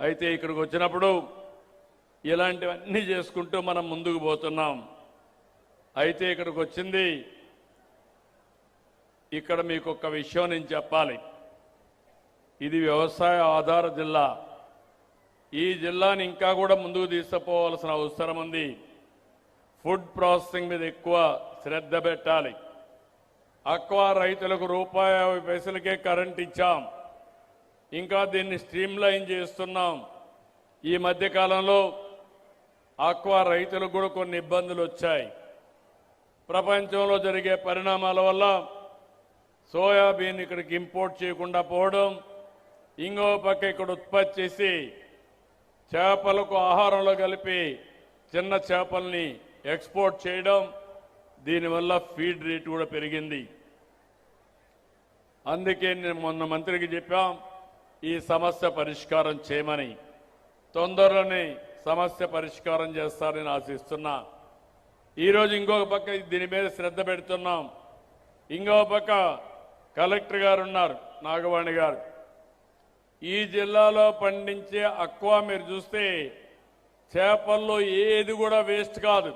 అయితే ఇక్కడికి వచ్చినప్పుడు ఇలాంటివన్నీ చేసుకుంటూ మనం ముందుకు పోతున్నాం. అయితే ఇక్కడికి వచ్చింది, ఇక్కడ మీకు ఒక విషయం నేను చెప్పాలి. ఇది వ్యవసాయ ఆధార జిల్లా. ఈ జిల్లాని ఇంకా కూడా ముందుకు తీసుకుపోవాల్సిన అవసరం ఉంది. ఫుడ్ ప్రాసెసింగ్ మీద ఎక్కువ శ్రద్ధ పెట్టాలి. అక్వా రైతులకు ₹50 కరెంట్ ఇచ్చాం. ఇంకా దీన్ని స్ట్రీమ్లైన్ చేస్తున్నాం. ఈ మధ్య కాలంలో ఆక్వా రైతులకు కూడా కొన్ని ఇబ్బందులు వచ్చాయి. ప్రపంచంలో జరిగే పరిణామాల వల్ల సోయాబీన్ ఇక్కడికి ఇంపోర్ట్ చేయకుండా పోవడం, ఇంకో పక్క ఇక్కడ ఉత్పత్తి చేసి చేపలకు ఆహారంలో కలిపి చిన్న చేపల్ని ఎక్స్పోర్ట్ చేయడం, దీనివల్ల ఫీడ్ రేట్ కూడా పెరిగింది. అందుకే నేను మొన్న మంత్రికి చెప్పాం, ఈ సమస్య పరిష్కారం చేయమని. తొందరలోనే సమస్య పరిష్కారం చేస్తారని ఆశిస్తున్నా. ఈరోజు ఇంకొక పక్క దీని మీద శ్రద్ధ పెడుతున్నాం. ఇంకొక పక్క కలెక్టర్ గారు ఉన్నారు, నాగవాణి గారు. ఈ జిల్లాలో పండించే అక్వా మీరు చూస్తే చేపల్లో ఏది కూడా వేస్ట్ కాదు.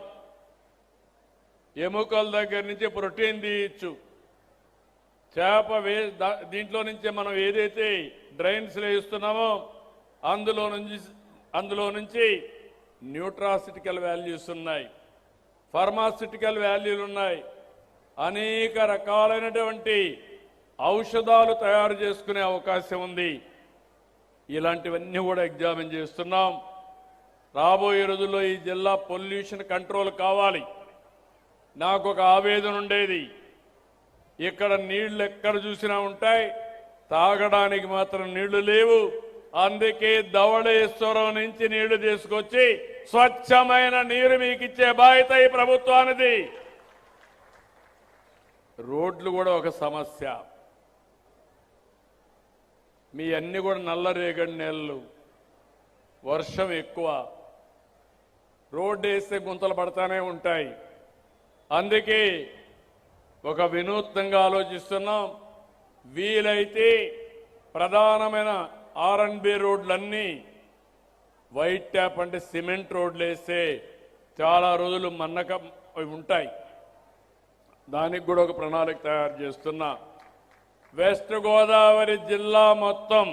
ఎముకల దగ్గర నుంచి ప్రోటీన్ తీయచ్చు. చేప దీంట్లో నుంచే మనం ఏదైతే డ్రైన్స్లో వేస్తున్నామో అందులో నుంచి న్యూట్రాసిటికల్ వాల్యూస్ ఉన్నాయి, ఫార్మాసిటికల్ వాల్యూలు ఉన్నాయి. అనేక రకాలైనటువంటి ఔషధాలు తయారు చేసుకునే అవకాశం ఉంది. ఇలాంటివన్నీ కూడా ఎగ్జామిన్ చేస్తున్నాం. రాబోయే రోజుల్లో ఈ జిల్లా పొల్యూషన్ కంట్రోల్ కావాలి. నాకు ఒక ఆవేదన ఉండేది, ఇక్కడ నీళ్లు ఎక్కడ చూసినా ఉంటాయి, తాగడానికి మాత్రం నీళ్లు లేవు. అందుకే ధవళేశ్వరం నుంచి నీళ్లు తీసుకొచ్చి స్వచ్ఛమైన నీరు మీకు ఇచ్చే బాధ్యత ఈ ప్రభుత్వానిది. రోడ్లు కూడా ఒక సమస్య. మీ అన్ని కూడా నల్లరేగడి నేలలు, వర్షం ఎక్కువ, రోడ్డు వేస్తే గుంతలు పడతానే ఉంటాయి. అందుకే ఒక వినూత్నంగా ఆలోచిస్తున్నాం. వీలైతే ప్రధానమైన R&B రోడ్లన్నీ వైట్ ట్యాప్ అంటే సిమెంట్ రోడ్లు వేస్తే చాలా రోజులు మన్నక ఉంటాయి. దానికి కూడా ఒక ప్రణాళిక తయారు చేస్తున్నా. వెస్ట్ గోదావరి జిల్లా మొత్తం,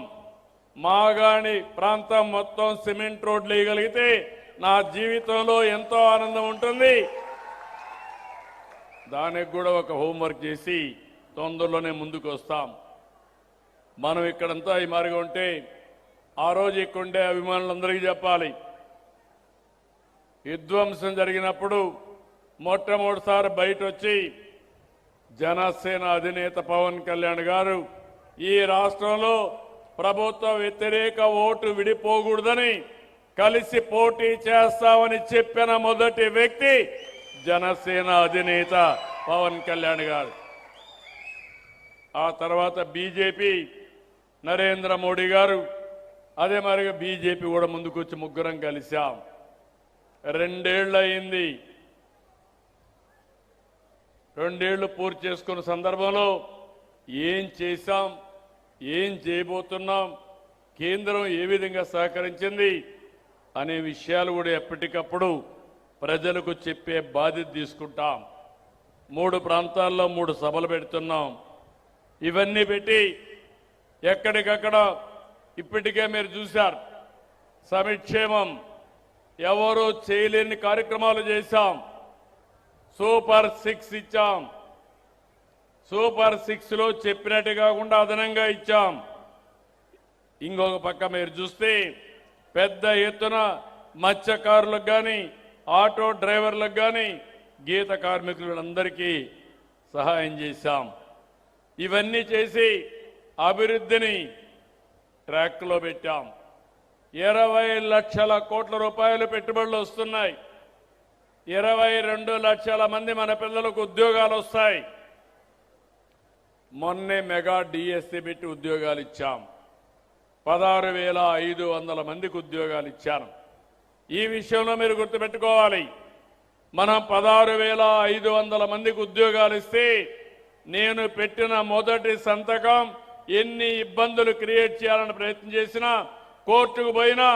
మాగాణి ప్రాంతం మొత్తం సిమెంట్ రోడ్లు వేయగలిగితే నా జీవితంలో ఎంతో ఆనందం ఉంటుంది. దానికి కూడా ఒక హోంవర్క్ చేసి తొందరలోనే ముందుకు వస్తాం. మనం ఇక్కడంతా ఈ మారిగా ఉంటే ఆ రోజు ఇక్కడుండే అభిమానులందరికీ చెప్పాలి, విధ్వంసం జరిగినప్పుడు మొట్టమొదటిసారి బయట వచ్చి జనసేన అధినేత పవన్ కళ్యాణ్ గారు ఈ రాష్ట్రంలో ప్రభుత్వ వ్యతిరేక ఓటు విడిపోకూడదని కలిసి పోటీ చేస్తామని చెప్పిన మొదటి వ్యక్తి జనసేన అధినేత పవన్ కళ్యాణ్ గారు. ఆ తర్వాత బీజేపీ నరేంద్ర మోడీ గారు, అదే మరిగా బీజేపీ కూడా ముందుకొచ్చి ముగ్గురం కలిశాం. 2 ఏళ్ళు అయింది. 2 ఏళ్లు పూర్తి చేసుకున్న సందర్భంలో ఏం చేశాం, ఏం చేయబోతున్నాం, కేంద్రం ఏ విధంగా సహకరించింది అనే విషయాలు కూడా ఎప్పటికప్పుడు ప్రజలకు చెప్పే బాధ్యత తీసుకుంటాం. 3 ప్రాంతాల్లో 3 సభలు పెడుతున్నాం. ఇవన్నీ పెట్టి ఎక్కడికక్కడ ఇప్పటికే మీరు చూశారు, సంక్షేమం ఎవరూ చేయలేని కార్యక్రమాలు చేశాం. సూపర్ 6 ఇచ్చాం. సూపర్ 6లో చెప్పినట్టు కాకుండా అదనంగా ఇచ్చాం. ఇంకొక పక్క మీరు చూస్తే పెద్ద ఎత్తున మత్స్యకారులకు కానీ, ఆటో డ్రైవర్లకు కానీ, గీత కార్మికులందరికీ సహాయం చేశాం. ఇవన్నీ చేసి అభివృద్ధిని ట్రాక్లో పెట్టాం. 20 లక్షల కోట్ల రూపాయలు పెట్టుబడులు వస్తున్నాయి. 22 లక్షల మంది మన పిల్లలకు ఉద్యోగాలు వస్తాయి. మొన్నే మెగా డిఎస్సి పెట్టి ఉద్యోగాలు ఇచ్చాం. 16,500 మందికి ఉద్యోగాలు ఇచ్చాను. ఈ విషయంలో మీరు గుర్తుపెట్టుకోవాలి, మనం 16,500 మందికి ఉద్యోగాలు ఇస్తే నేను పెట్టిన మొదటి సంతకం ఎన్ని ఇబ్బందులు క్రియేట్ చేయాలని ప్రయత్నం చేసినా కోర్టుకు పోయినా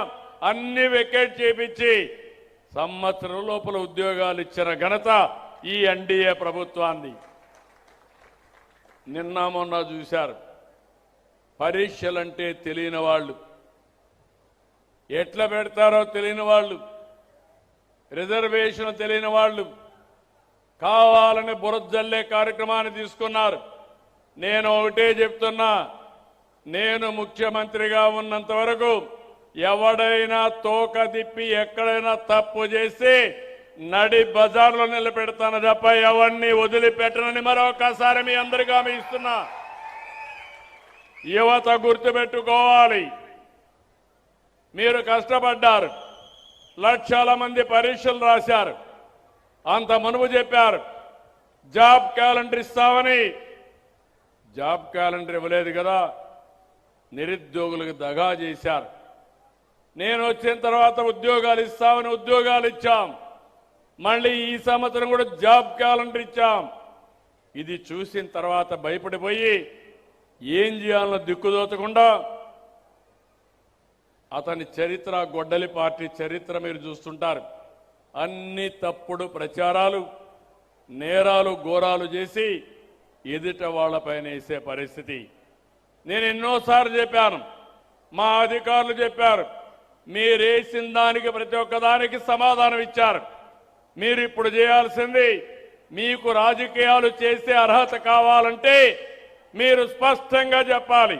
అన్ని వెకేట్ చేపించి సంవత్సరం లోపల ఉద్యోగాలు ఇచ్చిన ఘనత ఈ ఎన్డీఏ ప్రభుత్వాన్ని. నిన్న మొన్న చూశారు, పరీక్షలంటే తెలియని వాళ్ళు, ఎట్లా పెడతారో తెలియని వాళ్ళు, రిజర్వేషన్ తెలియని వాళ్ళు కావాలని బురజల్లే కార్యక్రమాన్ని తీసుకున్నారు. నేను ఒకటే చెప్తున్నా, నేను ముఖ్యమంత్రిగా ఉన్నంత వరకు ఎవడైనా తోక తిప్పి ఎక్కడైనా తప్పు చేసి నడి బజార్లో నిలబెడతాను తప్ప ఎవరిని వదిలిపెట్టనని మరొకసారి మీ అందరికీ హామీ ఇస్తున్నా. యువత గుర్తుపెట్టుకోవాలి, మీరు కష్టపడ్డారు, లక్షల మంది పరీక్షలు రాశారు, అంత మునుపు చెప్పారు జాబ్ క్యాలెండర్ ఇస్తామని. జాబ్ క్యాలెండర్ ఇవ్వలేదు కదా, నిరుద్యోగులకు దగా చేశారు. నేను వచ్చిన తర్వాత ఉద్యోగాలు ఇస్తామని ఉద్యోగాలు ఇచ్చాం. మళ్ళీ ఈ సంవత్సరం కూడా జాబ్ క్యాలెండర్ ఇచ్చాం. ఇది చూసిన తర్వాత భయపడిపోయి ఏం చేయాలన్న దిక్కుదోచకుండా అతని చరిత్ర, గొడ్డలి పార్టీ చరిత్ర మీరు చూస్తుంటారు. అన్ని తప్పుడు ప్రచారాలు, నేరాలు, ఘోరాలు చేసి ఎదుట వాళ్లపైన వేసే పరిస్థితి. నేను ఎన్నోసార్లు చెప్పాను, మా అధికారులు చెప్పారు, మీరేసిన దానికి ప్రతి ఒక్కదానికి సమాధానం ఇచ్చారు. మీరు ఇప్పుడు చేయాల్సింది, మీకు రాజకీయాలు చేసే అర్హత కావాలంటే మీరు స్పష్టంగా చెప్పాలి,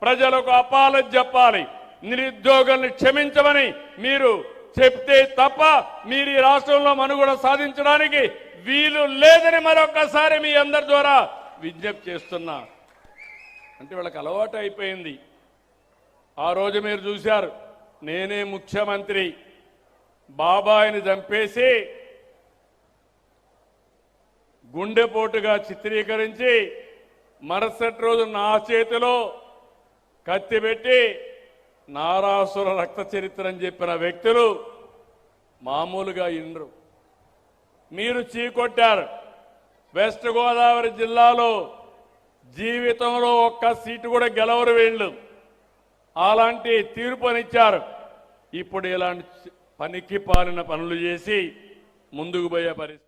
ప్రజలకు అపాలజీ చెప్పాలి, నిరుద్యోగుల్ని క్షమించమని మీరు చెప్తే తప్ప మీరు ఈ రాష్ట్రంలో మనుగడ సాధించడానికి వీలు లేదని మరొకసారి మీ అందరి ద్వారా విజ్ఞప్తి చేస్తున్నా. అంటే వాళ్ళకి అలవాటు అయిపోయింది. ఆ రోజు మీరు చూశారు, నేనే ముఖ్యమంత్రి, బాబాయిని చంపేసి గుండెపోటుగా చిత్రీకరించి మరుసటి రోజు నా చేతిలో కత్తి పెట్టి నారాసుర రక్త చరిత్ర అని చెప్పిన వ్యక్తులు మామూలుగా ఇన్రు. మీరు చీకొట్టారు. వెస్ట్ గోదావరి జిల్లాలో జీవితంలో ఒక్క సీటు కూడా గెలవరు వీళ్ళు. అలాంటి తీర్పునిచ్చారు. ఇప్పుడు ఇలాంటి పనికి పాలిన పనులు చేసి ముందుకు పోయే పరిస్థితి.